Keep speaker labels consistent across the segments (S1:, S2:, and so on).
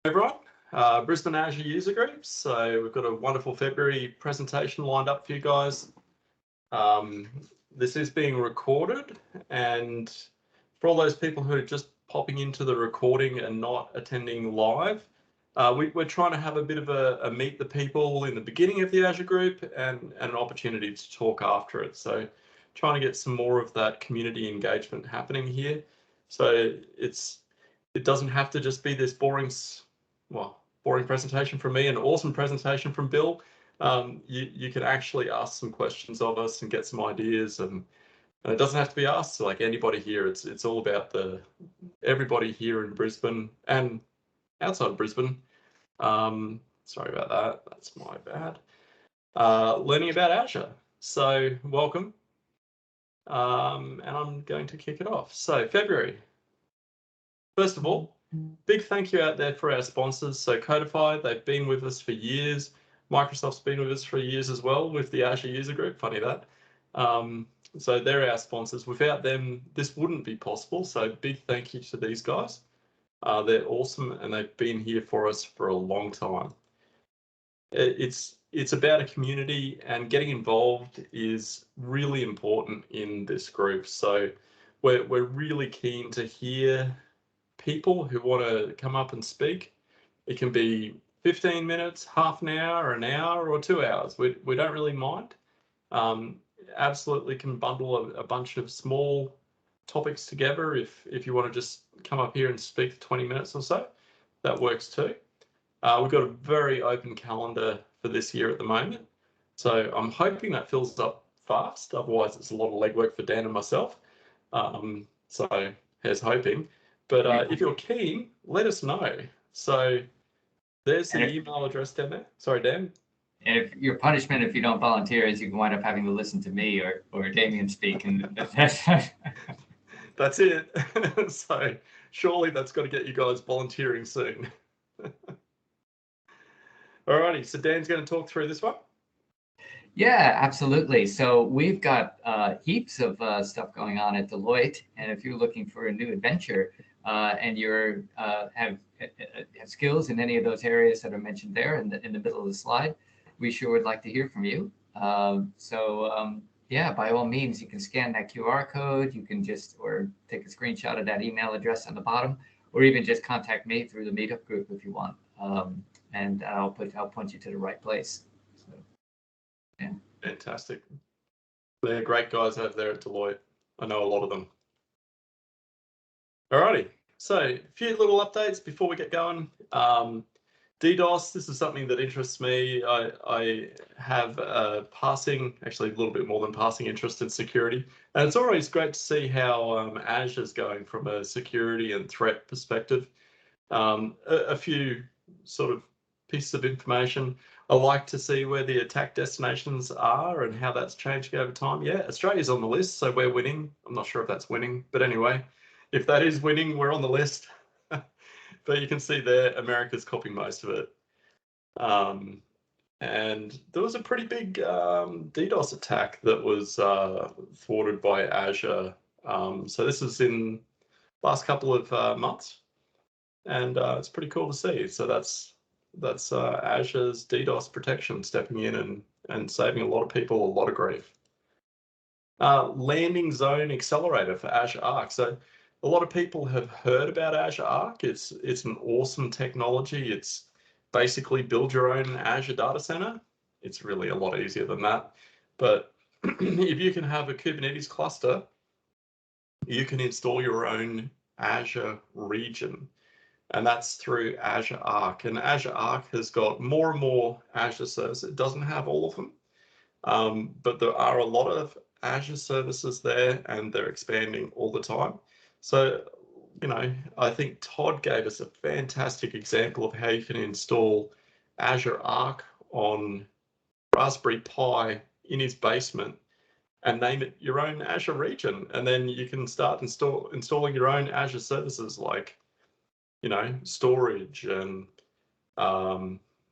S1: Everyone, Brisbane Azure User Group. So we've got a wonderful February presentation lined up for you guys. This is being recorded, and for all those people who are just popping into the recording and not attending live, we're trying to have a bit of a meet the people in the beginning of the Azure Group and an opportunity to talk after it. So trying to get some more of that community engagement happening here. So it doesn't have to just be this boring presentation from me, an awesome presentation from Bill. You can actually ask some questions of us and get some ideas, and it doesn't have to be us. Like anybody here, it's all about everybody here in Brisbane and outside of Brisbane. Sorry about that. That's my bad. Learning about Azure. So welcome. And I'm going to kick it off. So February. First of all, big thank you out there for our sponsors. So Codify, they've been with us for years. Microsoft's been with us for years as well with the Azure User Group, funny that. So they're our sponsors. Without them, this wouldn't be possible. So big thank you to these guys. They're awesome and they've been here for us for a long time. It's about a community, and getting involved is really important in this group. So we're really keen to hear people who want to come up and speak. It can be 15 minutes, half an hour, or 2 hours. We don't really mind. Absolutely can bundle a bunch of small topics together if you want to just come up here and speak for 20 minutes or so. That works too. We've got a very open calendar for this year at the moment. So I'm hoping that fills up fast. Otherwise, it's a lot of legwork for Dan and myself. So here's hoping. But if you're keen, let us know. So there's the email address down there. Sorry, Dan.
S2: And if your punishment, if you don't volunteer, is you can wind up having to listen to me or Damien speak. And
S1: that's it. So surely that's got to get you guys volunteering soon. Alrighty, so Dan's going to talk through this one.
S2: Yeah, absolutely. So we've got heaps of stuff going on at Deloitte, and if you're looking for a new adventure and you have skills in any of those areas that are mentioned there in the middle of the slide, we sure would like to hear from you. Yeah, by all means, you can scan that QR code. You can or take a screenshot of that email address on the bottom, or even just contact me through the meetup group if you want, and I'll point you to the right place. So, yeah.
S1: Fantastic. They're great guys over there at Deloitte. I know a lot of them. Alrighty, so a few little updates before we get going. DDoS, this is something that interests me. I have actually a little bit more than passing interest in security. And it's always great to see how Azure's going from a security and threat perspective. A few sort of pieces of information. I like to see where the attack destinations are and how that's changing over time. Yeah, Australia's on the list, so we're winning. I'm not sure if that's winning, but anyway, if that is winning, we're on the list. But you can see there, America's copying most of it. And there was a pretty big DDoS attack that was thwarted by Azure. So this is in last couple of months, and it's pretty cool to see. So that's Azure's DDoS protection stepping in and saving a lot of people a lot of grief. Landing zone accelerator for Azure Arc. So a lot of people have heard about Azure Arc. It's an awesome technology. It's basically build your own Azure data center. It's really a lot easier than that. But if you can have a Kubernetes cluster, you can install your own Azure region. And that's through Azure Arc. And Azure Arc has got more and more Azure services. It doesn't have all of them, but there are a lot of Azure services there, and they're expanding all the time. So, I think Todd gave us a fantastic example of how you can install Azure Arc on Raspberry Pi in his basement and name it your own Azure region. And then you can start installing your own Azure services like, storage and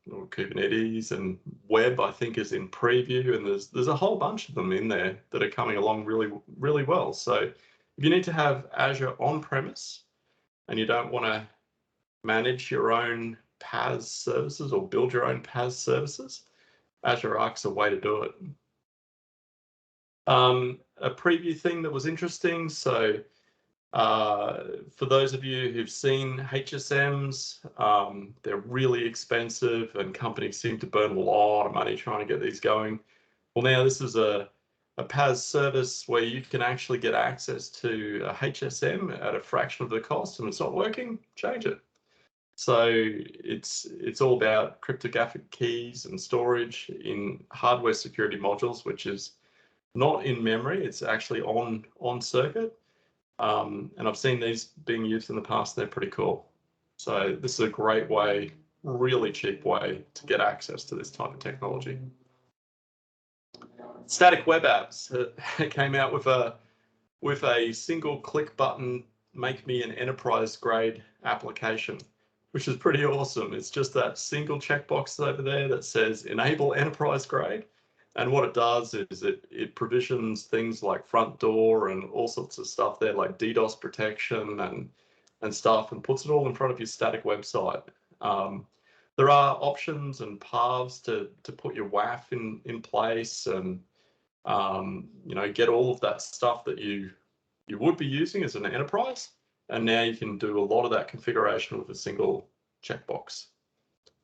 S1: Kubernetes and web, I think, is in preview, and there's a whole bunch of them in there that are coming along really, really well. So if you need to have Azure on-premise and you don't want to manage your own PaaS services or build your own PaaS services, Azure Arc's a way to do it. A preview thing that was interesting. So for those of you who've seen HSMs, they're really expensive and companies seem to burn a lot of money trying to get these going. Well, now this is a PaaS service where you can actually get access to a HSM at a fraction of the cost, and it's not working, change it. So it's all about cryptographic keys and storage in hardware security modules, which is not in memory, it's actually on circuit. And I've seen these being used in the past, and they're pretty cool. So this is a great way, really cheap way to get access to this type of technology. Static web apps came out with a single click button, make me an enterprise grade application, which is pretty awesome. It's just that single checkbox over there that says enable enterprise grade. And what it does is it provisions things like front door and all sorts of stuff there, like DDoS protection and stuff, and puts it all in front of your static website. There are options and paths to put your WAF in place and you know, get all of that stuff that you would be using as an enterprise. And now you can do a lot of that configuration with a single checkbox,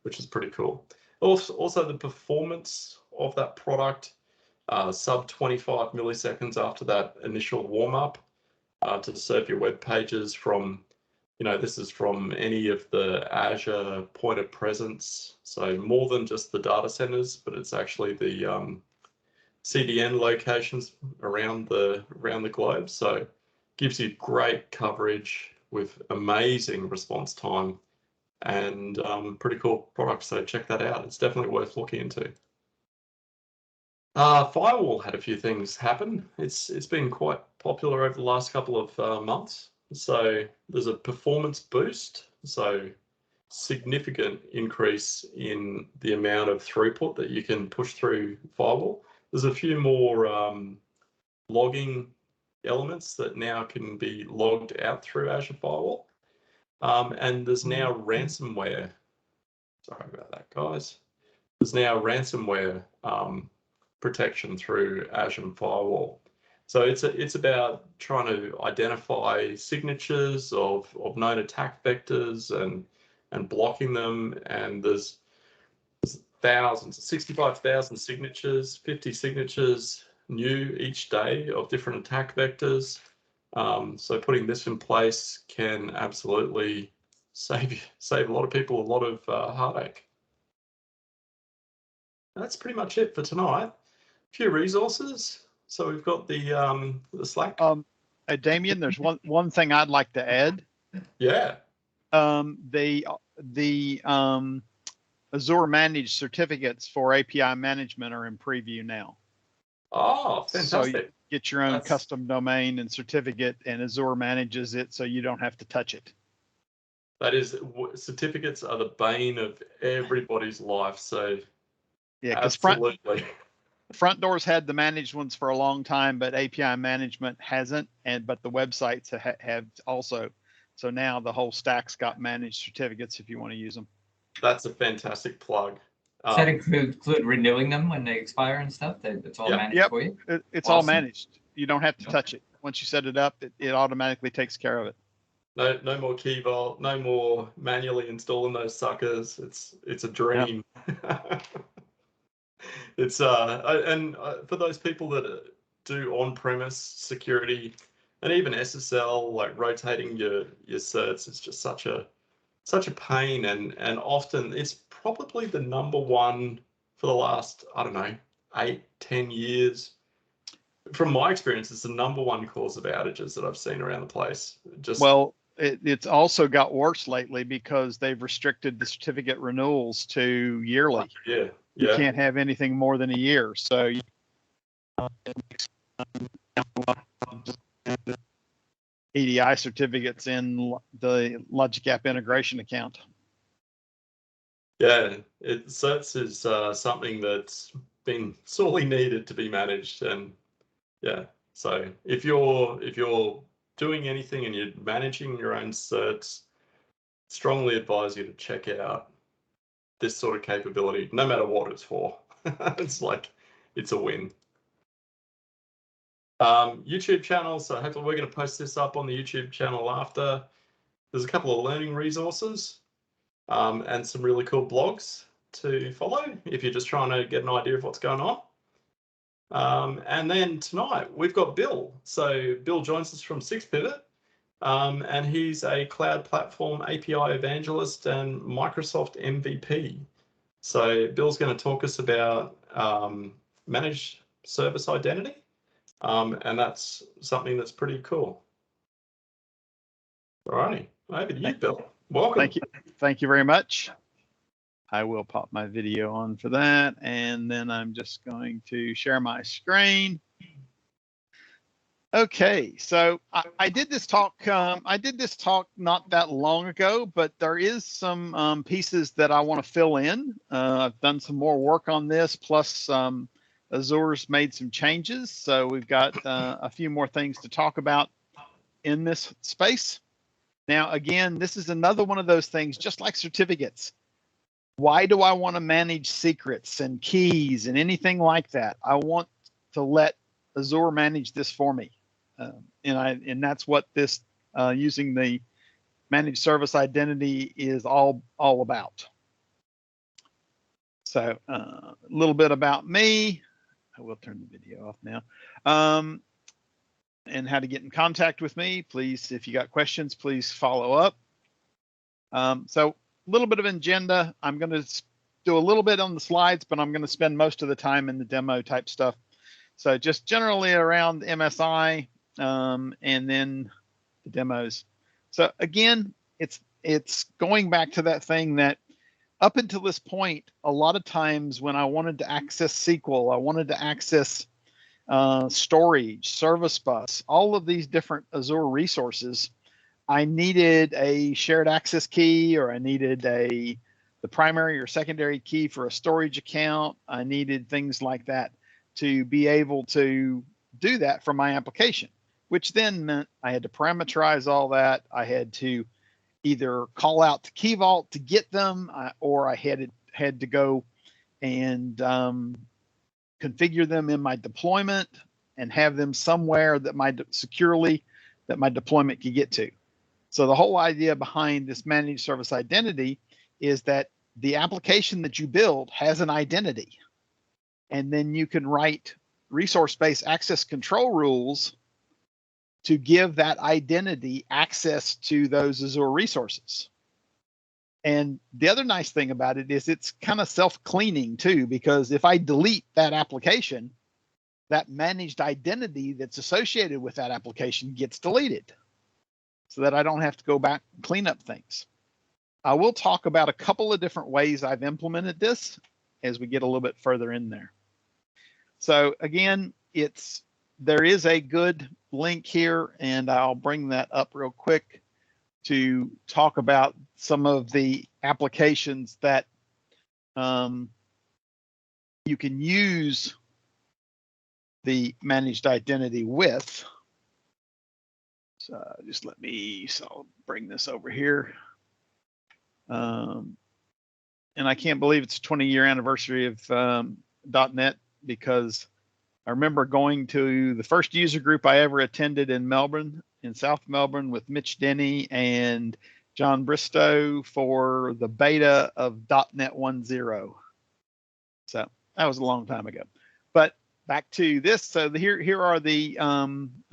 S1: which is pretty cool. Also the performance of that product, sub 25 milliseconds after that initial warm up to serve your web pages from, you know, this is from any of the Azure point of presence. So more than just the data centers, but it's actually the CDN locations around the globe. So gives you great coverage with amazing response time and pretty cool product. So check that out. It's definitely worth looking into. Firewall had a few things happen. It's been quite popular over the last couple of months. So there's a performance boost. So significant increase in the amount of throughput that you can push through Firewall. There's a few more logging elements that now can be logged out through Azure Firewall. And there's now ransomware. Sorry about that, guys. There's now ransomware protection through Azure Firewall. So it's about trying to identify signatures of known attack vectors and blocking them. And there's thousands, 65,000 signatures, 50 signatures new each day of different attack vectors. So putting this in place can absolutely save a lot of people a lot of heartache. That's pretty much it for tonight. A few resources. So we've got the Slack.
S3: Damien, there's one thing I'd like to add.
S1: Yeah.
S3: The Azure managed certificates for API management are in preview now.
S1: Oh, fantastic.
S3: So you get your own custom domain and certificate, and Azure manages it so you don't have to touch it.
S1: That is, certificates are the bane of everybody's life. So
S3: yeah, because front doors had the managed ones for a long time, but API management hasn't, but the websites have also. So now the whole stack's got managed certificates if you want to use them.
S1: That's a fantastic plug.
S2: Does that include renewing them when they expire and stuff? It's all managed for you?
S3: It's all managed. You don't have to touch it. Once you set it up, it automatically takes care of it.
S1: No more key vault, no more manually installing those suckers. It's a dream. Yep. It's for those people that do on-premise security and even SSL, like rotating your certs, it's just such a pain, and often it's probably the number one for the last, I don't know, 8-10 years. From my experience, it's the number one cause of outages that I've seen around the place.
S3: It's also got worse lately because they've restricted the certificate renewals to yearly.
S1: Yeah.
S3: You can't have anything more than a year. So EDI certificates in the Logic App integration account.
S1: Yeah, certs is something that's been sorely needed to be managed, and yeah. So if you're doing anything and you're managing your own certs, strongly advise you to check out this sort of capability, no matter what it's for. It's like, it's a win. YouTube channel, so hopefully we're going to post this up on the YouTube channel after. There's a couple of learning resources and some really cool blogs to follow if you're just trying to get an idea of what's going on. And then tonight we've got Bill. So Bill joins us from SixPivot, and he's a cloud platform API evangelist and Microsoft MVP. So Bill's going to talk us about managed service identity, and that's something that's pretty cool. All righty, over to you, Bill. Welcome.
S3: Thank you. Thank you very much. I will pop my video on for that, and then I'm just going to share my screen. Okay, so I did this talk. I did this talk not that long ago, but there is some pieces that I want to fill in. I've done some more work on this, plus Azure's made some changes, so we've got a few more things to talk about in this space. Now, again, this is another one of those things, just like certificates. Why do I want to manage secrets and keys and anything like that? I want to let Azure manage this for me. And that's what this using the managed service identity is all about. So a little bit about me. I will turn the video off now. And how to get in contact with me. Please, if you got questions, please follow up. So a little bit of agenda. I'm going to do a little bit on the slides, but I'm going to spend most of the time in the demo type stuff. So just generally around MSI and then the demos. So again, it's going back to that thing that up until this point, a lot of times when I wanted to access SQL, I wanted to access storage, service bus, all of these different Azure resources, I needed a shared access key, or I needed the primary or secondary key for a storage account. I needed things like that to be able to do that for my application, which then meant I had to parameterize all that. I had to either call out to Key Vault to get them, or I had to go and configure them in my deployment and have them somewhere that my deployment could get to. So the whole idea behind this managed service identity is that the application that you build has an identity, and then you can write resource-based access control rules to give that identity access to those Azure resources. And the other nice thing about it is it's kind of self-cleaning too, because if I delete that application, that managed identity that's associated with that application gets deleted, so that I don't have to go back and clean up things. I will talk about a couple of different ways I've implemented this as we get a little bit further in there. So again, there is a good link here, and I'll bring that up real quick to talk about some of the applications that you can use the managed identity with. So just so I'll bring this over here. And I can't believe it's a 20-year anniversary of .NET, because I remember going to the first user group I ever attended in Melbourne, in South Melbourne, with Mitch Denny and John Bristow for the beta of .NET 1.0. So that was a long time ago. But back to this. So here are the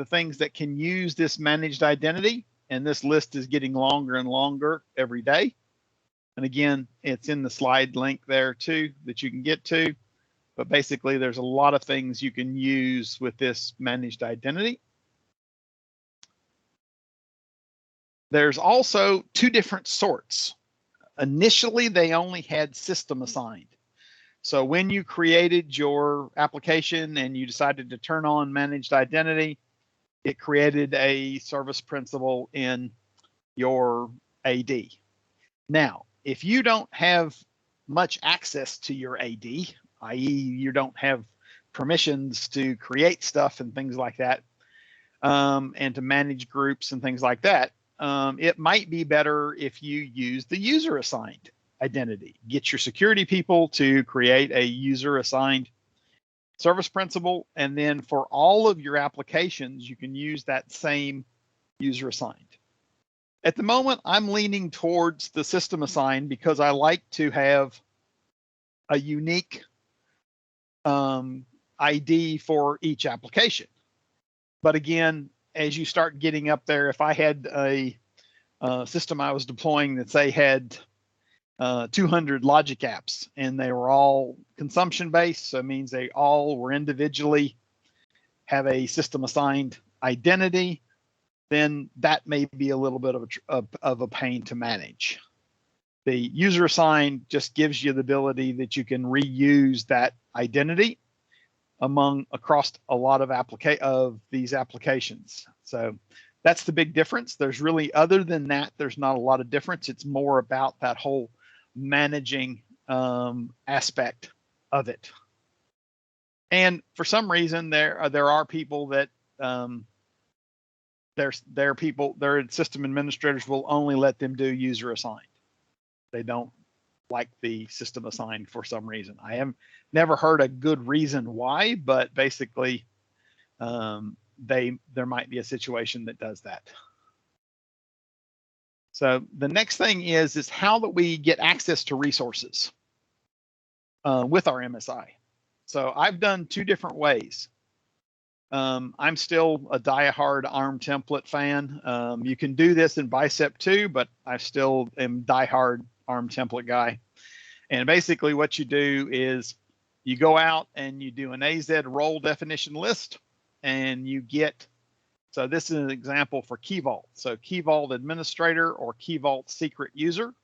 S3: things that can use this managed identity, and this list is getting longer and longer every day. And again, it's in the slide link there too that you can get to. But basically, there's a lot of things you can use with this managed identity. There's also two different sorts. Initially, they only had system assigned. So when you created your application and you decided to turn on managed identity, it created a service principal in your AD. Now, if you don't have much access to your AD, i.e. you don't have permissions to create stuff and things like that, and to manage groups and things like that, it might be better if you use the user assigned identity. Get your security people to create a user assigned service principal, and then for all of your applications, you can use that same user assigned. At the moment, I'm leaning towards the system assigned because I like to have a unique ID for each application. But again, as you start getting up there, if I had a system I was deploying that say had 200 logic apps and they were all consumption based, so it means they all were individually have a system assigned identity, then that may be a little bit of a pain to manage. The user assigned just gives you the ability that you can reuse that identity across a lot of these applications. So that's the big difference. There's really, other than that, there's not a lot of difference. It's more about that whole managing aspect of it. And for some reason, there are people that their system administrators will only let them do user assigned. They don't like the system assigned for some reason. I have never heard a good reason why, but basically there might be a situation that does that. So the next thing is how that we get access to resources with our MSI. So I've done two different ways. I'm still a diehard ARM template fan. You can do this in Bicep too, but I still am diehard ARM template guy. And basically what you do is you go out and you do an AZ role definition list, and you get, so this is an example for Key Vault. So Key Vault administrator or Key Vault secret user.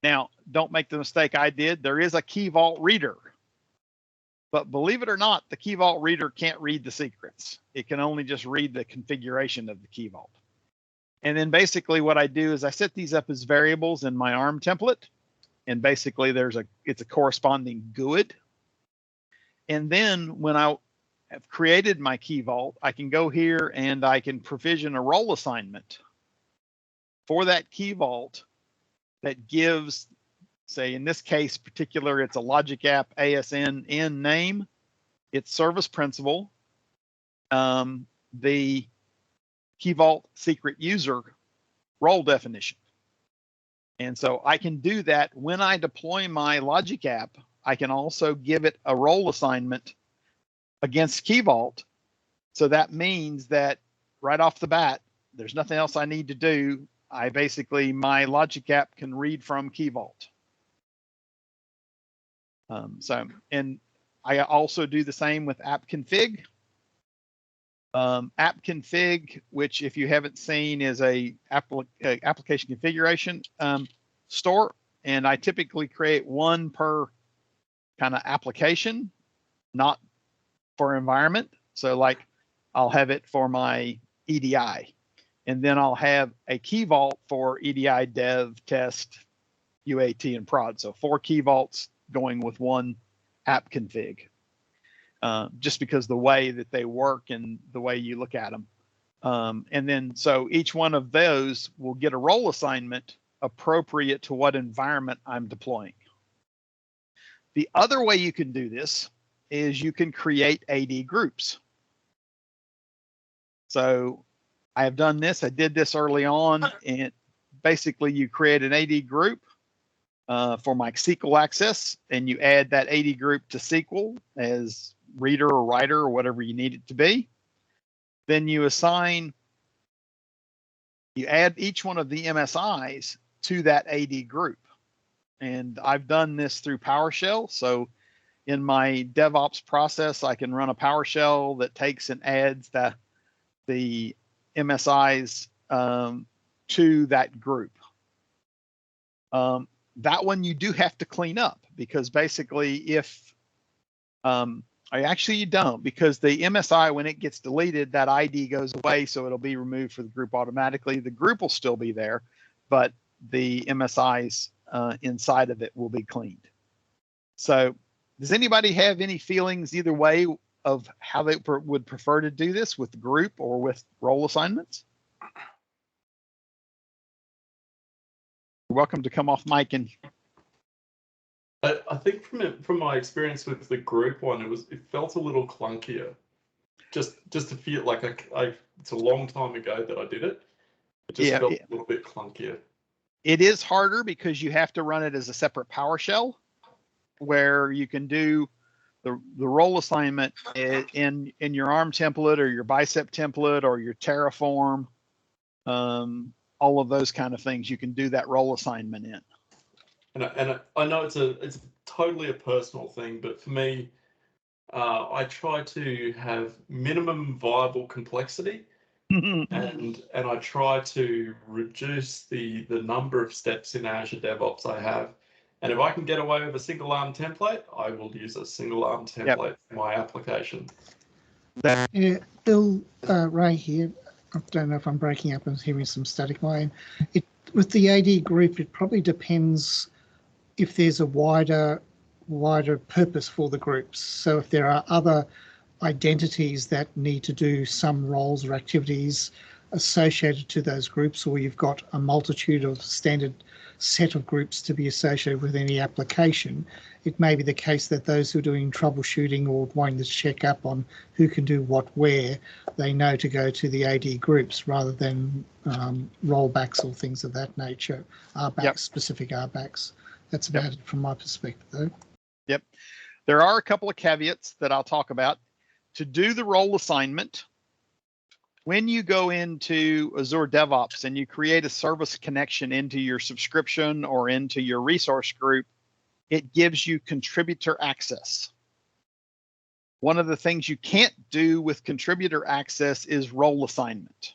S3: Now, don't make the mistake I did. There is a Key Vault reader. But believe it or not, the Key Vault reader can't read the secrets. It can only just read the configuration of the Key Vault. And then basically what I do is I set these up as variables in my ARM template. And basically it's a corresponding GUID. And then when I have created my Key Vault, I can go here and I can provision a role assignment for that Key Vault that gives, say in this case particular, it's a logic app ASN in name, its service principal, the Key Vault secret user role definition. And so I can do that when I deploy my logic app. I can also give it a role assignment against Key Vault. So that means that right off the bat, there's nothing else I need to do. My logic app can read from Key Vault. And I also do the same with app config. App config, which if you haven't seen is a application configuration store. And I typically create one per kind of application, not for environment. So like I'll have it for my EDI, and then I'll have a Key Vault for EDI, dev, test, UAT, and prod. So 4 Key Vaults going with one app config, just because the way that they work and the way you look at them. And then so each one of those will get a role assignment appropriate to what environment I'm deploying. The other way you can do this is you can create AD groups. So I have done this. I did this early on, and basically you create an AD group for my SQL access, and you add that AD group to SQL as reader or writer or whatever you need it to be. Then you add each one of the MSIs to that AD group. And I've done this through PowerShell. So in my DevOps process, I can run a PowerShell that takes and adds the MSIs to that group. That one you do have to clean up, because basically you don't, because the MSI, when it gets deleted, that ID goes away, so it'll be removed for the group automatically. The group will still be there, but the MSIs inside of it will be cleaned. So does anybody have any feelings either way of how they would prefer to do this, with the group or with role assignments? You're welcome to come off mic and.
S1: I think from my experience with the group one, it felt a little clunkier. Just to feel like it's a long time ago that I did it. It just felt a little bit clunkier.
S3: It is harder because you have to run it as a separate PowerShell, where you can do the role assignment in your ARM template or your Bicep template or your Terraform, all of those kind of things. You can do that role assignment in.
S1: And I know it's totally a personal thing, but for me, I try to have minimum viable complexity, and I try to reduce the number of steps in Azure DevOps I have. And if I can get away with a single arm template, I will use a single arm template for my application.
S4: Yeah, Bill, Ray here. I don't know if I'm breaking up and hearing some static line. With the AD group, it probably depends if there's a wider purpose for the groups. So if there are other identities that need to do some roles or activities associated to those groups, or you've got a multitude of standard set of groups to be associated with any application, it may be the case that those who are doing troubleshooting or wanting to check up on who can do what where, they know to go to the AD groups rather than rollbacks or things of that nature, RBACs, specific RBACs. That's about it from my perspective, though.
S3: Yep. There are a couple of caveats that I'll talk about. To do the role assignment, when you go into Azure DevOps and you create a service connection into your subscription or into your resource group, it gives you contributor access. One of the things you can't do with contributor access is role assignment.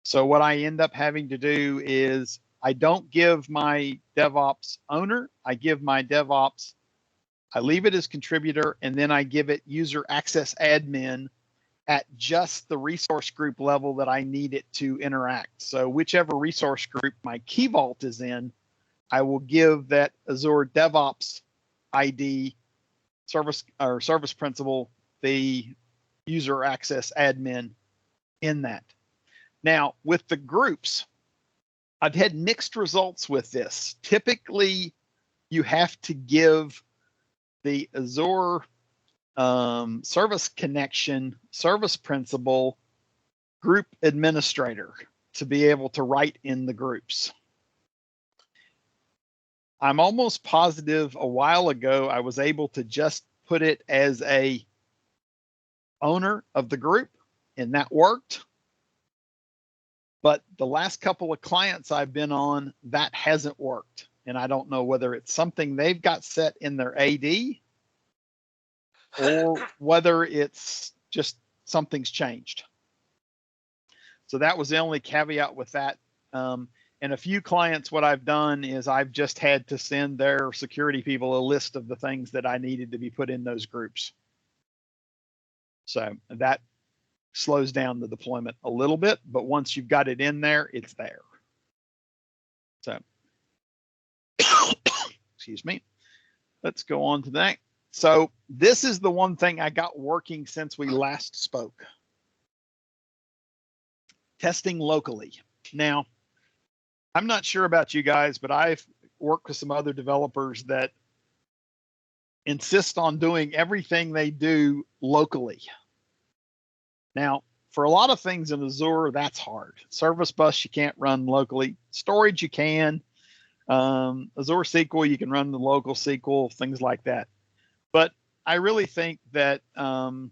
S3: So what I end up having to do is I don't give my DevOps owner, I give my DevOps, I leave it as contributor, and then I give it user access admin at just the resource group level that I need it to interact. So whichever resource group my key vault is in, I will give that Azure DevOps ID service principal the user access admin in that. Now with the groups, I've had mixed results with this. Typically, you have to give the Azure service connection service principal group administrator to be able to write in the groups. I'm almost positive a while ago I was able to just put it as a owner of the group, and that worked. But the last couple of clients I've been on, that hasn't worked. And I don't know whether it's something they've got set in their AD or whether it's just something's changed. So that was the only caveat with that. And a few clients, what I've done is I've just had to send their security people a list of the things that I needed to be put in those groups. So that slows down the deployment a little bit, but once you've got it in there, it's there. So, excuse me. Let's go on to that. So this is the one thing I got working since we last spoke. Testing locally. Now, I'm not sure about you guys, but I've worked with some other developers that insist on doing everything they do locally. Now, for a lot of things in Azure, that's hard. Service bus, you can't run locally. Storage, you can. Azure SQL, you can run the local SQL, things like that. But I really think that, and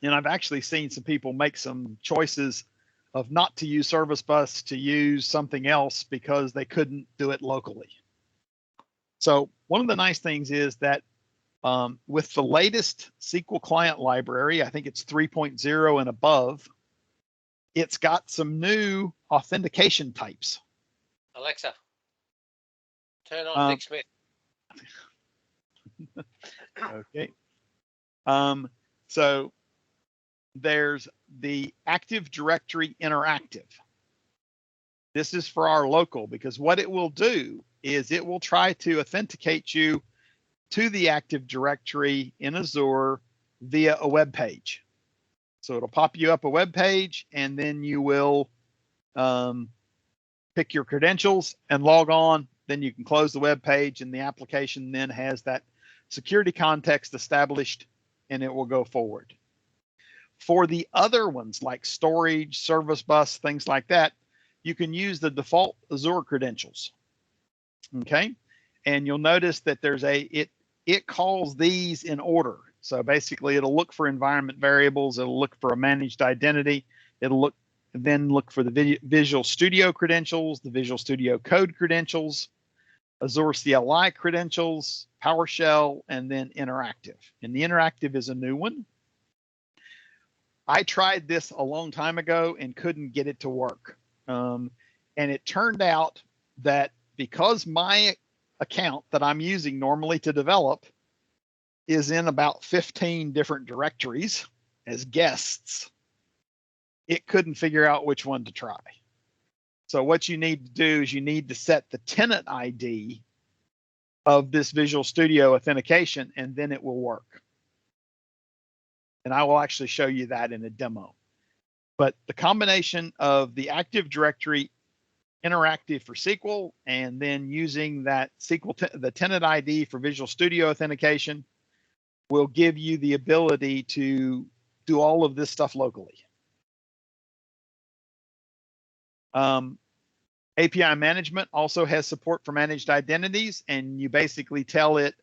S3: I've actually seen some people make some choices of not to use service bus, to use something else because they couldn't do it locally. So one of the nice things is that with the latest SQL client library, I think it's 3.0 and above, it's got some new authentication types.
S5: Alexa, turn on Dick Smith.
S3: Okay. So there's the Active Directory Interactive. This is for our local, because what it will do is it will try to authenticate you to the Active Directory in Azure via a web page. So it'll pop you up a web page, and then you will pick your credentials and log on. Then you can close the web page, and the application then has that security context established, and it will go forward. For the other ones like storage, service bus, things like that, you can use the default Azure credentials. Okay, and you'll notice that there's it calls these in order. So basically, it'll look for environment variables. It'll look for a managed identity. It'll look for the Visual Studio credentials, the Visual Studio Code credentials, Azure CLI credentials, PowerShell, and then interactive. And the interactive is a new one. I tried this a long time ago and couldn't get it to work. And it turned out that because my account that I'm using normally to develop is in about 15 different directories as guests, it couldn't figure out which one to try. So what you need to do is you need to set the tenant ID of this Visual Studio authentication, and then it will work. And I will actually show you that in a demo. But the combination of the Active Directory interactive for SQL, and then using that the tenant ID for Visual Studio authentication, will give you the ability to do all of this stuff locally. API Management also has support for managed identities, and you basically tell it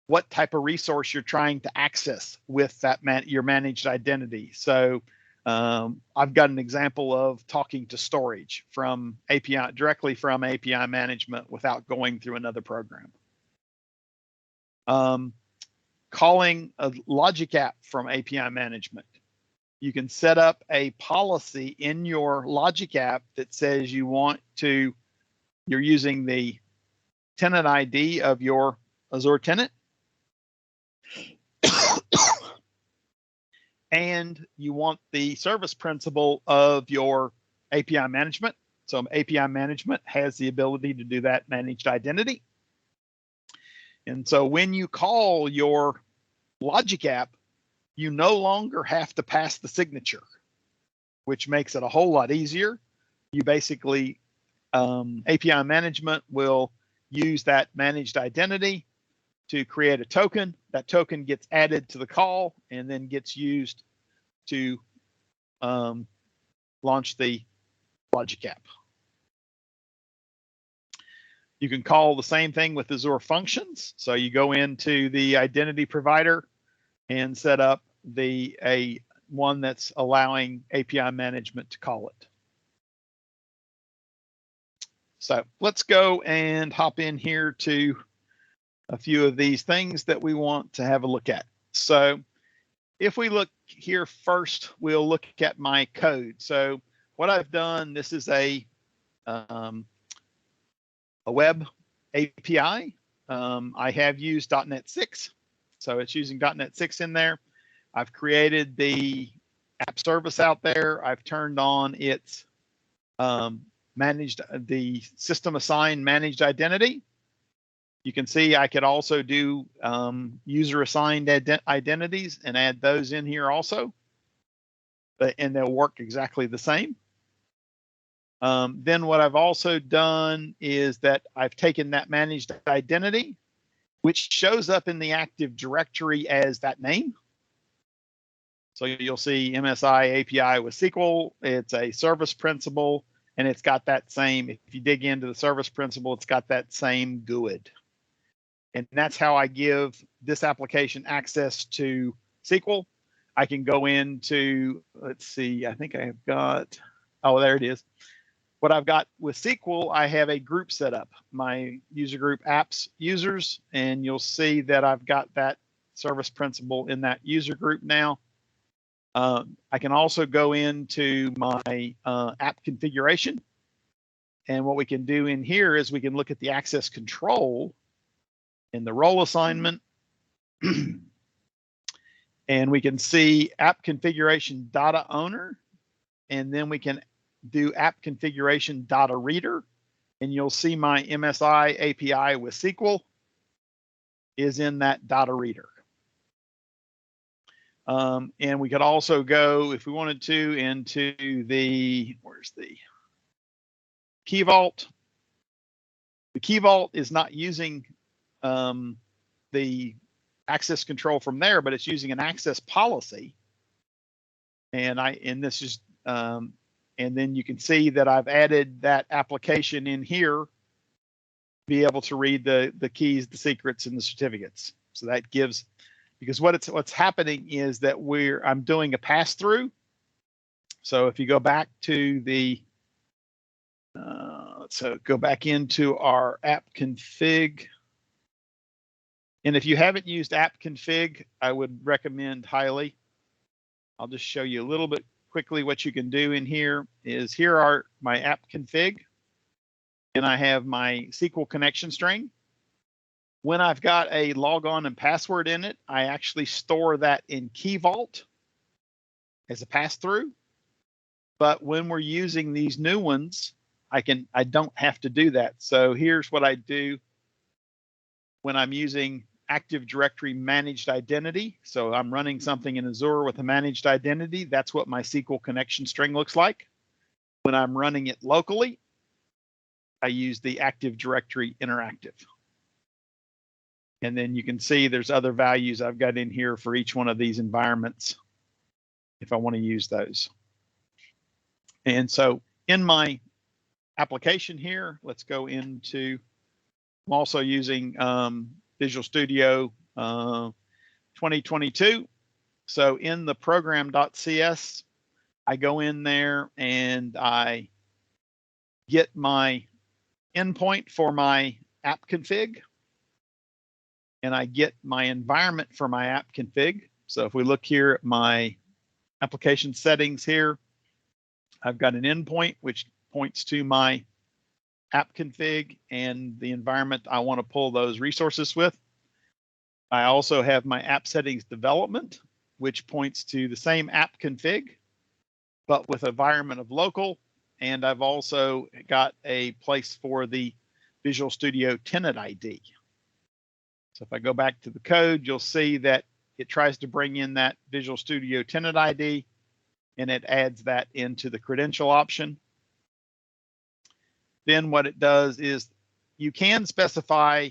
S3: what type of resource you're trying to access with that your managed identity. So I've got an example of talking to storage from API, directly from API Management without going through another program. Calling a logic app from API Management. You can set up a policy in your logic app that says you're using the tenant ID of your Azure tenant. And you want the service principal of your API Management. So API Management has the ability to do that managed identity. And so when you call your logic app, you no longer have to pass the signature, which makes it a whole lot easier. You basically, API Management will use that managed identity to create a token. That token gets added to the call and then gets used to launch the logic app. You can call the same thing with Azure Functions. So you go into the identity provider and set up a one that's allowing API Management to call it. So let's go and hop in here to a few of these things that we want to have a look at. So if we look here first, we'll look at my code. So what I've done, this is a web API. I have used .NET 6, so it's using .NET 6 in there. I've created the app service out there. I've turned on its the system assigned managed identity. You can see I could also do user assigned identities and add those in here also, and they'll work exactly the same. Then what I've also done is that I've taken that managed identity, which shows up in the Active Directory as that name. So you'll see MSI API with SQL. It's a service principal, and it's got that same, if you dig into the service principal, it's got that same GUID. And that's how I give this application access to SQL. I can go into, let's see, I think I have got, oh, there it is. What I've got with SQL, I have a group set up, my user group apps users, and you'll see that I've got that service principal in that user group now. I can also go into my app configuration. And what we can do in here is we can look at the access control in the role assignment. And we can see app configuration data owner. And then we can do app configuration data reader. And you'll see my MSI API with SQL is in that data reader. And we could also go, if we wanted to, into the, where's the Key Vault. The Key Vault is not using the access control from there, but it's using an access policy. And this is, and then you can see that I've added that application in here, be able to read the keys, the secrets, and the certificates. So that gives, because what's happening is that I'm doing a pass through. So if you go back to the, so go back into our app config. And if you haven't used app config, I would recommend highly. I'll just show you a little bit quickly what you can do in here. Here are my app config, and I have my SQL connection string. When I've got a logon and password in it, I actually store that in Key Vault as a pass through. But when we're using these new ones, I don't have to do that. So here's what I do when I'm using Active Directory managed identity. So I'm running something in Azure with a managed identity. That's what my SQL connection string looks like. When I'm running it locally, I use the Active Directory interactive. And then you can see there's other values I've got in here for each one of these environments if I want to use those. And so in my application here, let's go into, I'm also using Visual Studio 2022. So in the program.cs, I go in there and I get my endpoint for my app config, and I get my environment for my app config. So if we look here at my application settings here, I've got an endpoint which points to my app config and the environment I want to pull those resources with. I also have my app settings development, which points to the same app config, but with environment of local. And I've also got a place for the Visual Studio tenant ID. So if I go back to the code, you'll see that it tries to bring in that Visual Studio tenant ID, and it adds that into the credential option. Then what it does is you can specify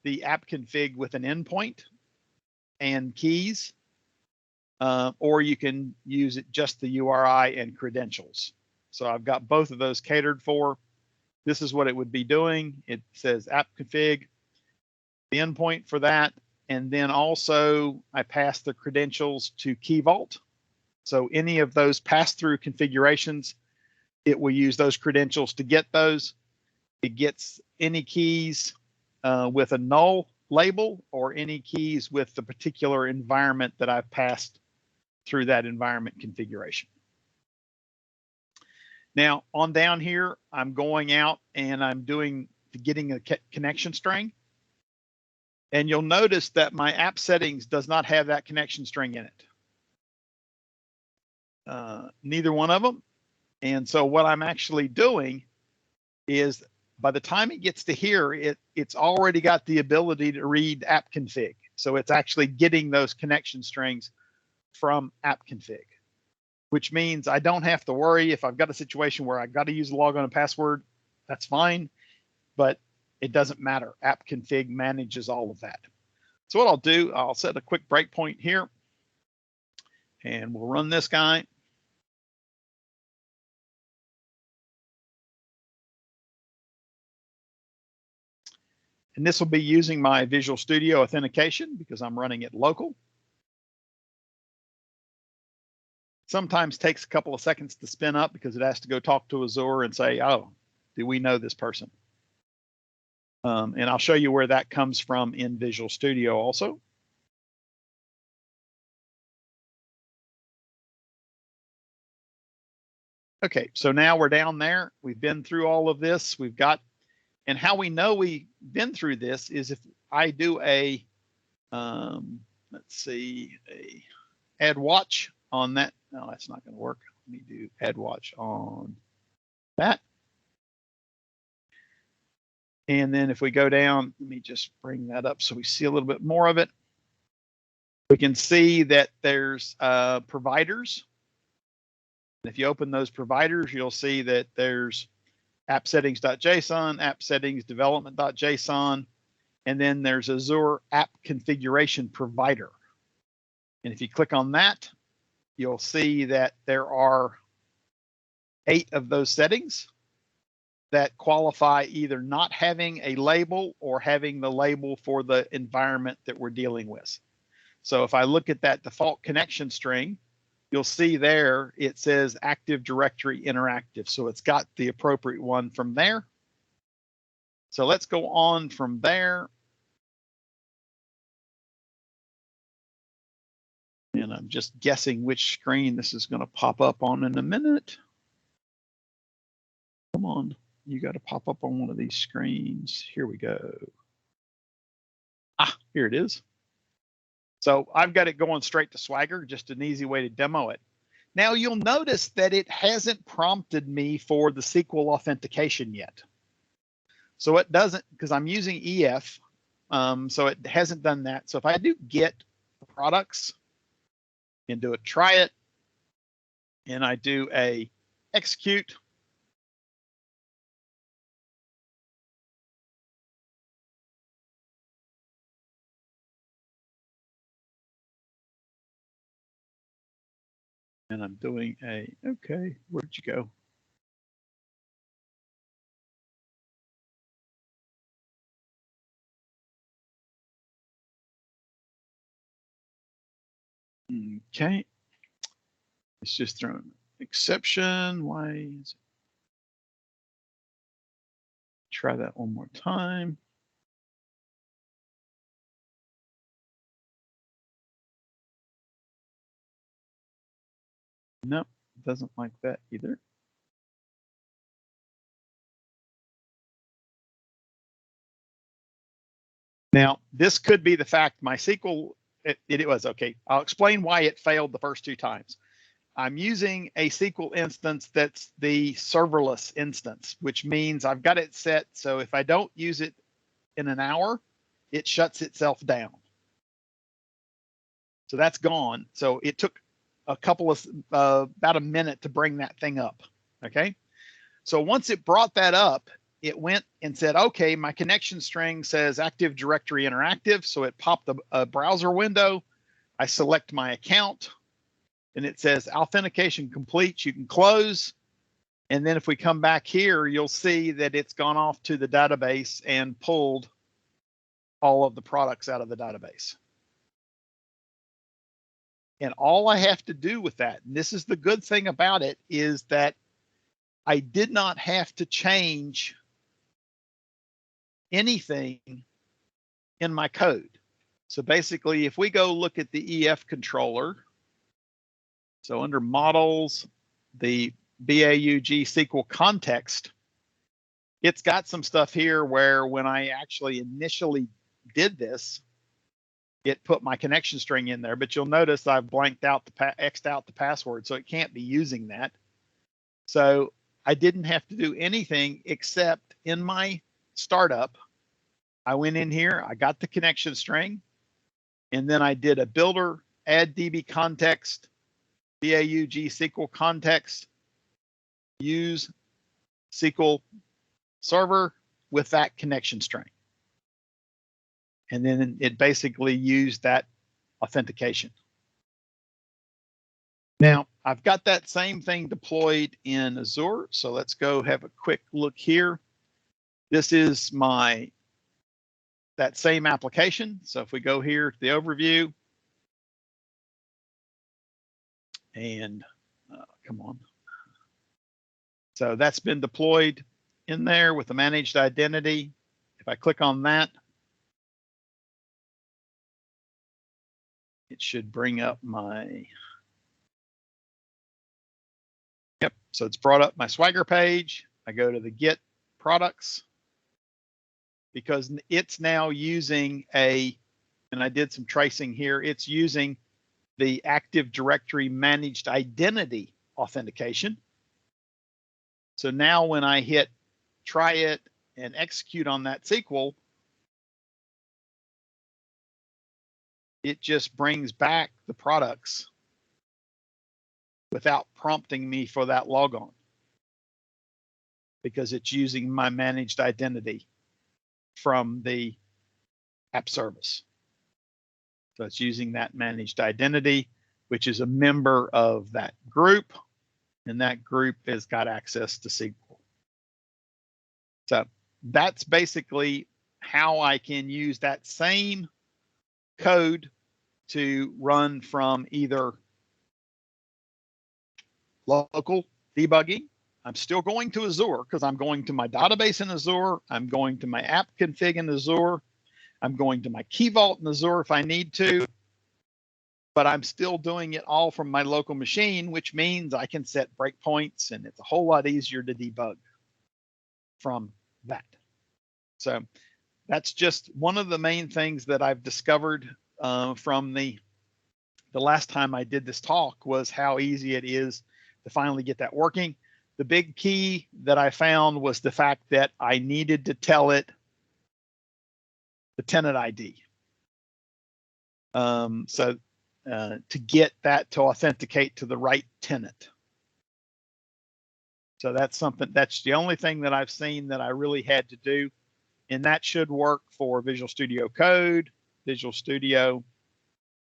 S3: the app config with an endpoint and keys, or you can use it just the URI and credentials. So I've got both of those catered for. This is what it would be doing. It says app config, the endpoint for that, and then also I pass the credentials to Key Vault. So any of those pass-through configurations, it will use those credentials to get those. It gets any keys with a null label or any keys with the particular environment that I've passed through that environment configuration. Now on down here, I'm going out and I'm getting a connection string. And you'll notice that my app settings does not have that connection string in it. Neither one of them. And so what I'm actually doing is by the time it gets to here, it's already got the ability to read app config. So it's actually getting those connection strings from app config, which means I don't have to worry if I've got a situation where I've got to use a logon and password, that's fine, but it doesn't matter. App config manages all of that. So what I'll do, I'll set a quick breakpoint here and we'll run this guy. And this will be using my Visual Studio authentication because I'm running it local. Sometimes takes a couple of seconds to spin up because it has to go talk to Azure and say, oh, do we know this person? And I'll show you where that comes from in Visual Studio also. Okay, so now we're down there. We've been through all of this. We've got, and how we know we've been through this is if I do a, let's see, a add watch on that. No, that's not going to work. Let me do add watch on that. And then if we go down, let me just bring that up so we see a little bit more of it. We can see that there's providers. And if you open those providers, you'll see that there's app settings.json, app settings development.json, and then there's Azure App Configuration Provider. And if you click on that, you'll see that there are 8 of those settings that qualify either not having a label or having the label for the environment that we're dealing with. So if I look at that default connection string, you'll see there it says Active Directory Interactive. So it's got the appropriate one from there. So let's go on from there. And I'm just guessing which screen this is going to pop up on in a minute. Come on, you got to pop up on one of these screens. Here we go. Ah, here it is. So I've got it going straight to Swagger, just an easy way to demo it. Now you'll notice that it hasn't prompted me for the SQL authentication yet. So it doesn't, because I'm using EF, so it hasn't done that. So if I do get products and do a try it, and I do a execute, and I'm doing a, okay, where'd you go? Okay, it's just thrown exception. Why is it? Try that one more time. Nope, doesn't like that either. Now, this could be the fact my SQL, it was okay. I'll explain why it failed the first 2 times. I'm using a SQL instance that's the serverless instance, which means I've got it set so if I don't use it in an hour, it shuts itself down. So that's gone. So it took a couple of, about a minute to bring that thing up, okay? So once it brought that up, it went and said, okay, my connection string says Active Directory Interactive. So it popped a browser window. I select my account and it says authentication complete. You can close. And then if we come back here, you'll see that it's gone off to the database and pulled all of the products out of the database. And all I have to do with that, and this is the good thing about it, is that I did not have to change anything in my code. So basically, if we go look at the EF controller, so under models, the BAUG SQL context, it's got some stuff here where when I actually initially did this, it put my connection string in there, but you'll notice I've blanked out X'd out the password, so it can't be using that. So I didn't have to do anything except in my startup, I went in here, I got the connection string, and then I did a builder, add DB context, BAUG SQL context, use SQL server with that connection string. And then it basically used that authentication. Now, I've got that same thing deployed in Azure. So let's go have a quick look here. This is that same application. So if we go here to the overview and come on. So that's been deployed in there with the managed identity. If I click on that, it should bring up my, yep. So it's brought up my Swagger page. I go to the Get Products because it's now using and I did some tracing here, it's using the Active Directory Managed Identity authentication. So now when I hit try it and execute on that SQL, it just brings back the products without prompting me for that logon. because it's using my managed identity from the app service. So it's using that managed identity, which is a member of that group, and that group has got access to SQL. So that's basically how I can use that same code to run from either local debugging. I'm still going to Azure because I'm going to my database in Azure. I'm going to my app config in Azure. I'm going to my key vault in Azure if I need to, but I'm still doing it all from my local machine, which means I can set breakpoints, and it's a whole lot easier to debug from that. So that's just one of the main things that I've discovered from the last time I did this talk, was how easy it is to finally get that working. The big key that I found was the fact that I needed to tell it the tenant ID. To get that to authenticate to the right tenant. So that's something, that's the only thing that I've seen that I really had to do. And that should work for Visual Studio Code, Visual Studio,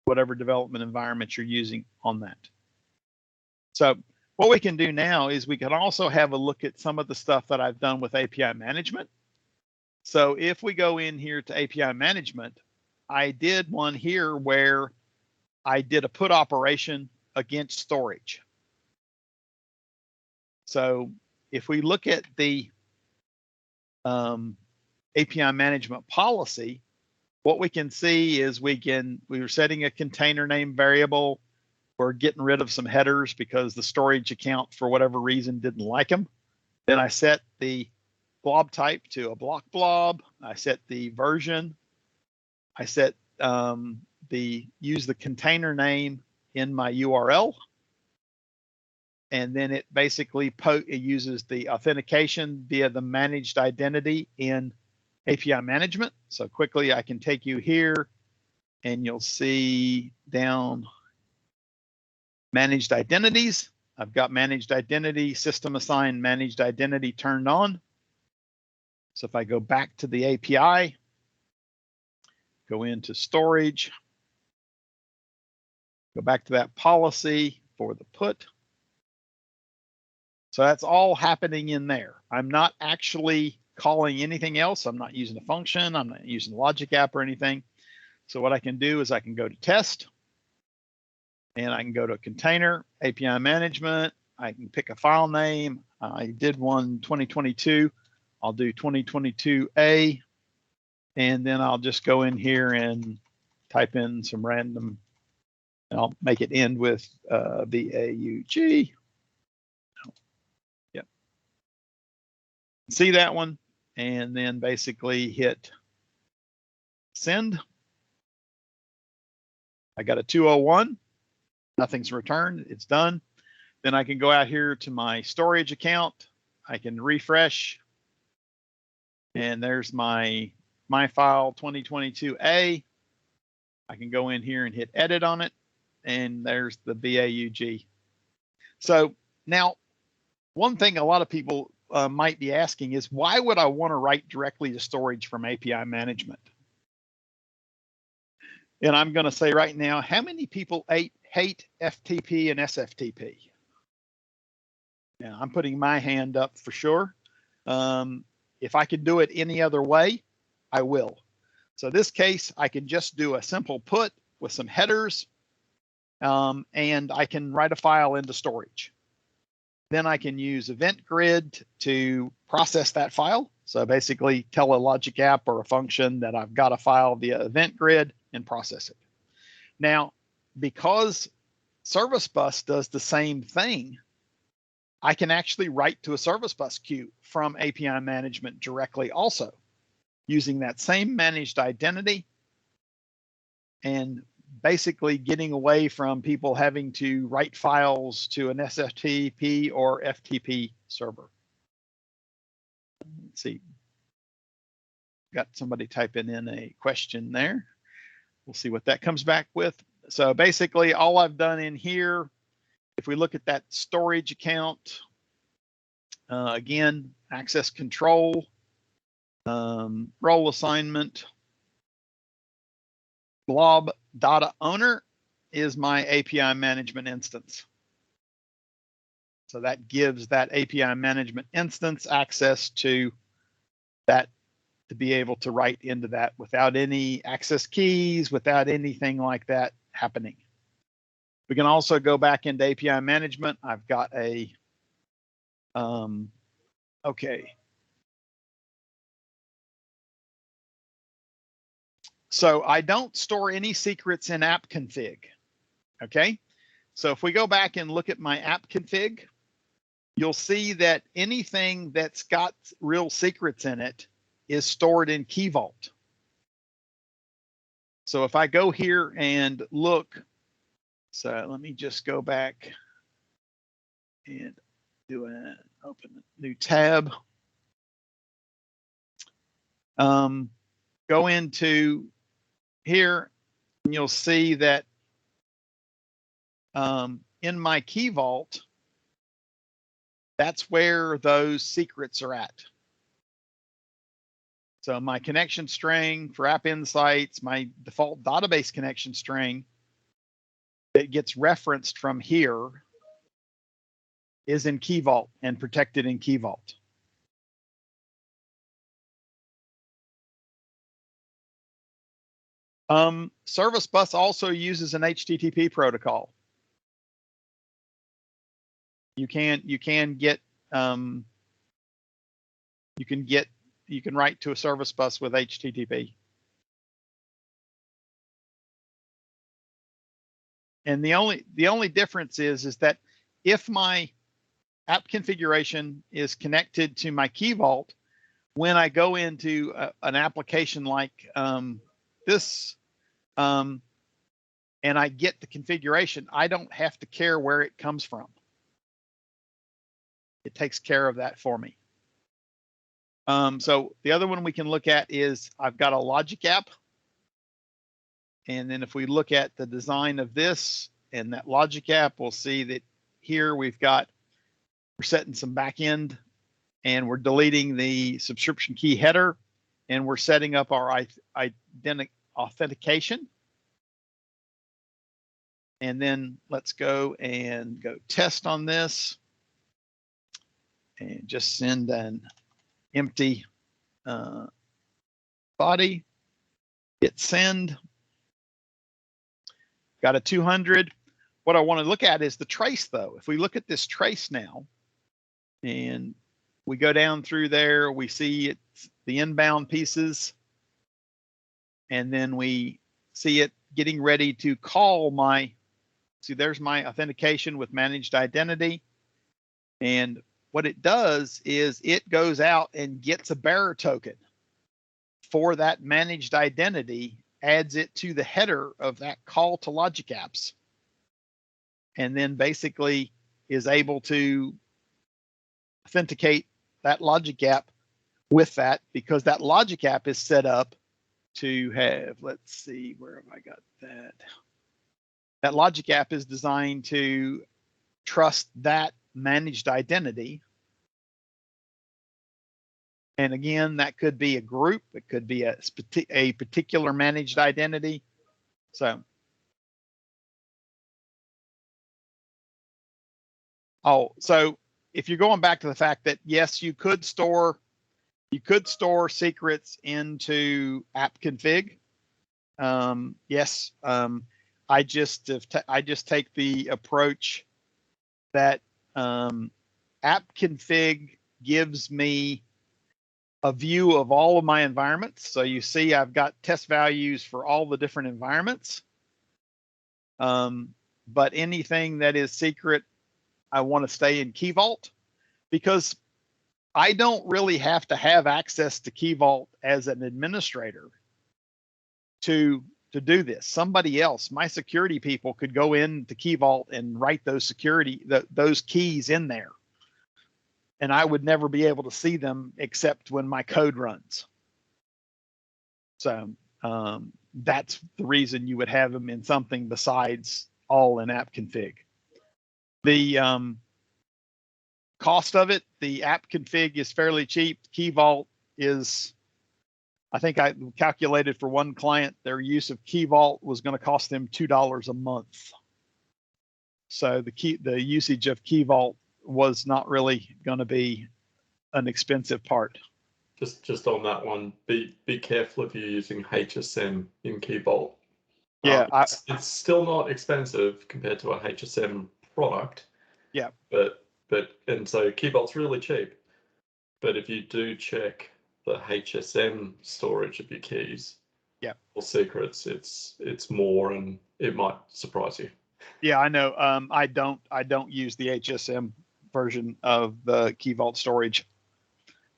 S3: whatever development environment you're using on that. So what we can do now is we can also have a look at some of the stuff that I've done with API management. So if we go in here to API management, I did one here where I did a put operation against storage. So if we look at the API management policy, what we can see is we were setting a container name variable. We're getting rid of some headers because the storage account, for whatever reason, didn't like them. Then I set the blob type to a block blob. I set the version. I set use the container name in my URL. And then it basically it uses the authentication via the managed identity in API management. So quickly I can take you here and you'll see down managed identities. I've got managed identity, system assigned managed identity turned on. So if I go back to the API, go into storage, go back to that policy for the put. So that's all happening in there. I'm not actually calling anything else. I'm not using a function. I'm not using the logic app or anything. So what I can do is I can go to test, and I can go to container, API management. I can pick a file name. I did one 2022. I'll do 2022A, and then I'll just go in here and type in some random, and I'll make it end with BAUG. Yep. See that one, and then basically hit send. I got a 201. Nothing's returned. It's done. Then I can go out here to my storage account. I can refresh, and there's my file 2022A. I can go in here and hit edit on it, and there's the BAUG. So now, one thing a lot of people might be asking is, why would I want to write directly to storage from API management? And I'm going to say right now, how many people hate FTP and SFTP? Now, I'm putting my hand up for sure. If I could do it any other way, I will. So this case, I can just do a simple put with some headers, and I can write a file into storage. Then I can use Event Grid to process that file. So basically tell a logic app or a function that I've got a file via Event Grid and process it. Now, because Service Bus does the same thing, I can actually write to a Service Bus queue from API management directly also, using that same managed identity and basically getting away from people having to write files to an SFTP or FTP server. Let's see. Got somebody typing in a question there. We'll see what that comes back with. So basically all I've done in here, if we look at that storage account, again, access control, role assignment, blob data owner is my API management instance. So that gives that API management instance access to that, to be able to write into that without any access keys, without anything like that happening. We can also go back into API management. I've got a, okay. So I don't store any secrets in app config. Okay. So if we go back and look at my app config, you'll see that anything that's got real secrets in it is stored in Key Vault. So if I go here and look, so let me just go back and do an open a new tab. Go into here and you'll see that in my Key Vault, that's where those secrets are at. So my connection string for App Insights, my default database connection string that gets referenced from here is in Key Vault and protected in Key Vault. Service Bus also uses an HTTP protocol. You can write to a service bus with HTTP. And the only difference is that if my app configuration is connected to my Key Vault, when I go into an application like this, and I get the configuration, I don't have to care where it comes from. It takes care of that for me. So the other one we can look at is I've got a logic app. And then if we look at the design of this and that logic app, we'll see that here we're setting some back end and we're deleting the subscription key header and we're setting up our authentication. And then let's go test on this and just send an empty body, hit send. Got a 200. What I want to look at is the trace though. If we look at this trace now and we go down through there, we see it's the inbound pieces. And then we see it getting ready to call there's my authentication with managed identity. And what it does is it goes out and gets a bearer token for that managed identity, adds it to the header of that call to logic apps, and then basically is able to authenticate that logic app with that, because that logic app is set up to have, let's see, where have I got that? That logic app is designed to trust that managed identity. And again, that could be a group, it could be a particular managed identity. So if you're going back to the fact that yes, you could store secrets into app config. Yes, I just take the approach that app config gives me a view of all of my environments. So you see I've got test values for all the different environments. But anything that is secret, I want to stay in Key Vault, because I don't really have to have access to Key Vault as an administrator to do this. Somebody else, my security people, could go into Key Vault and write those those keys in there. And I would never be able to see them except when my code runs. So that's the reason you would have them in something besides all in app config. cost of it, the app config is fairly cheap. Key Vault is, I think I calculated for one client, their use of Key Vault was going to cost them $2 a month. So the usage of Key Vault was not really going to be an expensive part.
S1: Just on that one, be careful if you're using HSM in Key Vault.
S3: Yeah,
S1: it's still not expensive compared to a HSM product.
S3: Yeah.
S1: And so Key Vault's really cheap. But if you do check the HSM storage of your keys,
S3: yeah,
S1: or secrets, it's more, and it might surprise you.
S3: Yeah, I know. I don't use the HSM version of the Key Vault storage.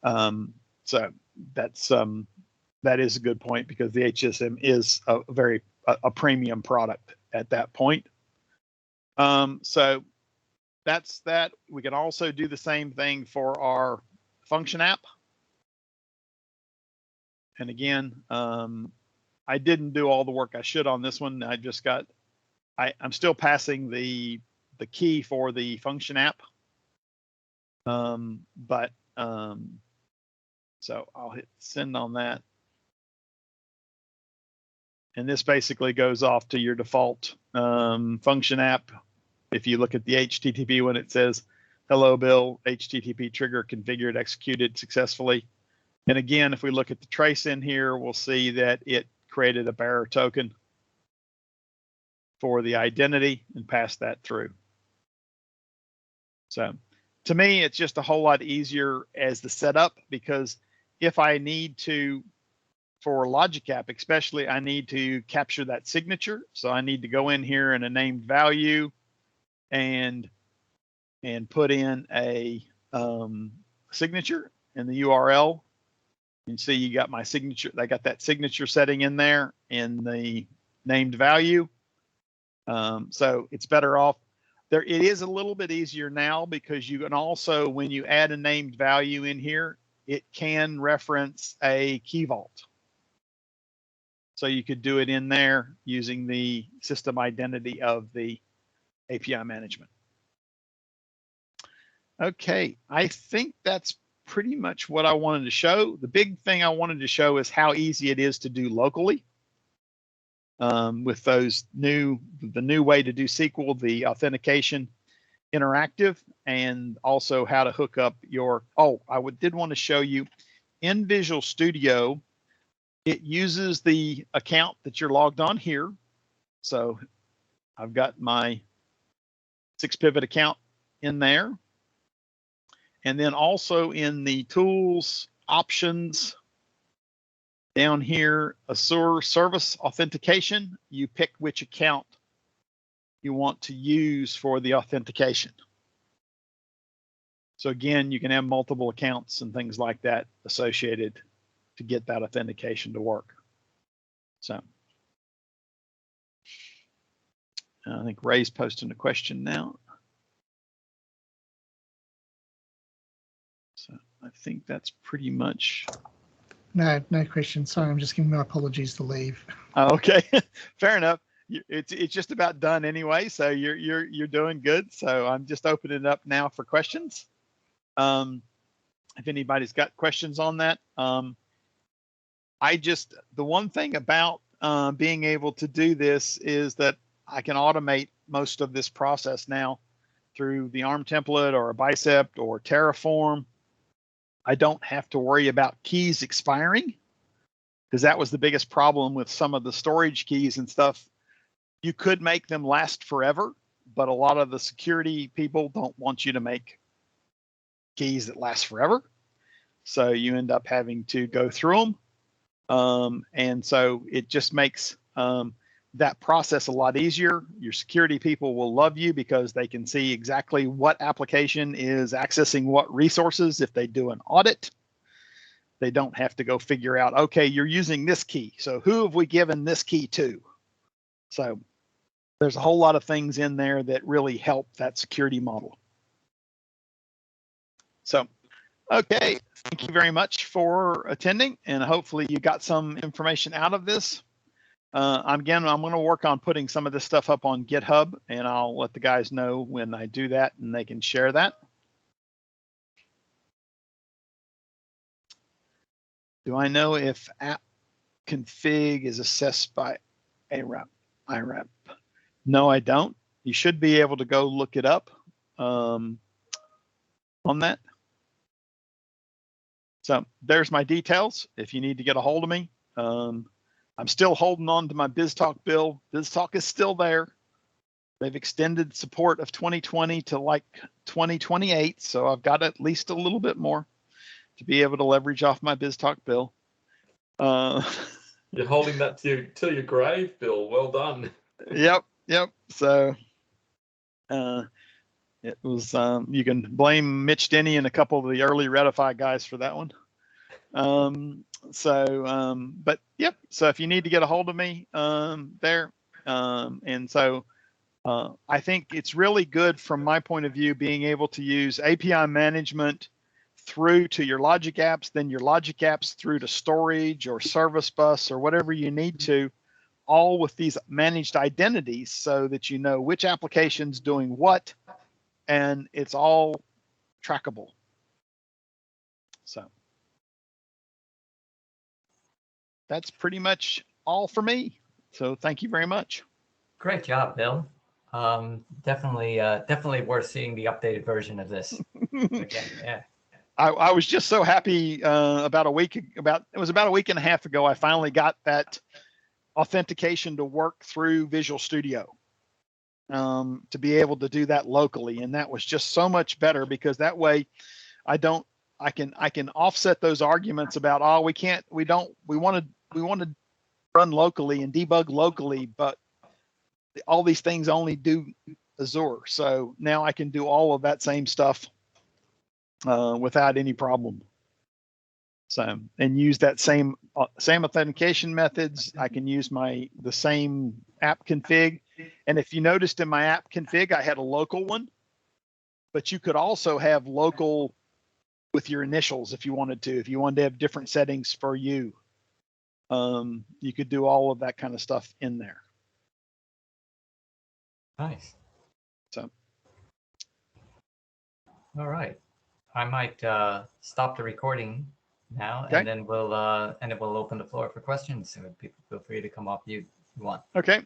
S3: So that is a good point, because the HSM is a premium product at that point. So that's that. We can also do the same thing for our function app. And again, I didn't do all the work I should on this one. I just got, I'm still passing the key for the function app. So I'll hit send on that. And this basically goes off to your default function app. If you look at the HTTP one, it says, "Hello, Bill, HTTP trigger configured, executed successfully." And again, if we look at the trace in here, we'll see that it created a bearer token for the identity and passed that through. So to me, it's just a whole lot easier as the setup, because if I need to, for Logic App especially, I need to capture that signature. So I need to go in here in a named value and put in a signature in the URL. You see you got my signature. I got that signature setting in there in the named value. So it's better off there. It is a little bit easier now, because you can also, when you add a named value in here, it can reference a key vault. So you could do it in there using the system identity of the API management. Okay, I think that's pretty much what I wanted to show. The big thing I wanted to show is how easy it is to do locally with the new way to do SQL, the authentication interactive, and also how to hook up your, did want to show you in Visual Studio, it uses the account that you're logged on here. So I've got my SixPivot account in there. And then also in the tools options down here, Azure Service Authentication, you pick which account you want to use for the authentication. So again, you can have multiple accounts and things like that associated to get that authentication to work. So I think Ray's posting a question now. So I think that's pretty much.
S4: No question. Sorry, I'm just giving my apologies to leave.
S3: Oh, okay, fair enough. It's just about done anyway, so you're doing good. So I'm just opening it up now for questions. If anybody's got questions on that, the one thing about being able to do this is that I can automate most of this process now through the ARM template or a Bicep or Terraform. I don't have to worry about keys expiring, because that was the biggest problem with some of the storage keys and stuff. You could make them last forever, but a lot of the security people don't want you to make keys that last forever. So you end up having to go through them. And so it just makes that process a lot easier. Your security people will love you, because they can see exactly what application is accessing what resources. If they do an audit, they don't have to go figure out, okay, you're using this key, so who have we given this key to? So there's a whole lot of things in there that really help that security model. So, okay, thank you very much for attending, and hopefully you got some information out of this. I'm going to work on putting some of this stuff up on GitHub, and I'll let the guys know when I do that, and they can share that. Do I know if app config is assessed by IRAP? No, I don't. You should be able to go look it up on that. So there's my details if you need to get a hold of me. I'm still holding on to my BizTalk bill. BizTalk is still there. They've extended support of 2020 to like 2028. So I've got at least a little bit more to be able to leverage off my BizTalk bill.
S1: You're holding that till your grave, Bill. Well done.
S3: Yep. So it was, you can blame Mitch Denny and a couple of the early Redify guys for that one. But yep. So if you need to get a hold of me there, and so I think it's really good from my point of view, being able to use API management through to your logic apps, then your logic apps through to storage or service bus or whatever you need to, all with these managed identities so that you know which application's doing what, and it's all trackable. So that's pretty much all for me. So thank you very much.
S2: Great job, Bill. Definitely worth seeing the updated version of this. Again, yeah.
S3: I was just so happy about a week and a half ago, I finally got that authentication to work through Visual Studio to be able to do that locally. And that was just so much better because that way I can offset those arguments about, oh, we want to run locally and debug locally, but all these things only do Azure. So now I can do all of that same stuff without any problem. So, and use that same authentication methods. I can use the same app config. And if you noticed in my app config, I had a local one, but you could also have local with your initials if you wanted to. If you wanted to have different settings for you, you could do all of that kind of stuff in there.
S2: Nice.
S3: So,
S2: all right. I might stop the recording now,
S3: okay.
S2: and then we'll open the floor for questions. So people feel free to come off mute if you want.
S3: Okay.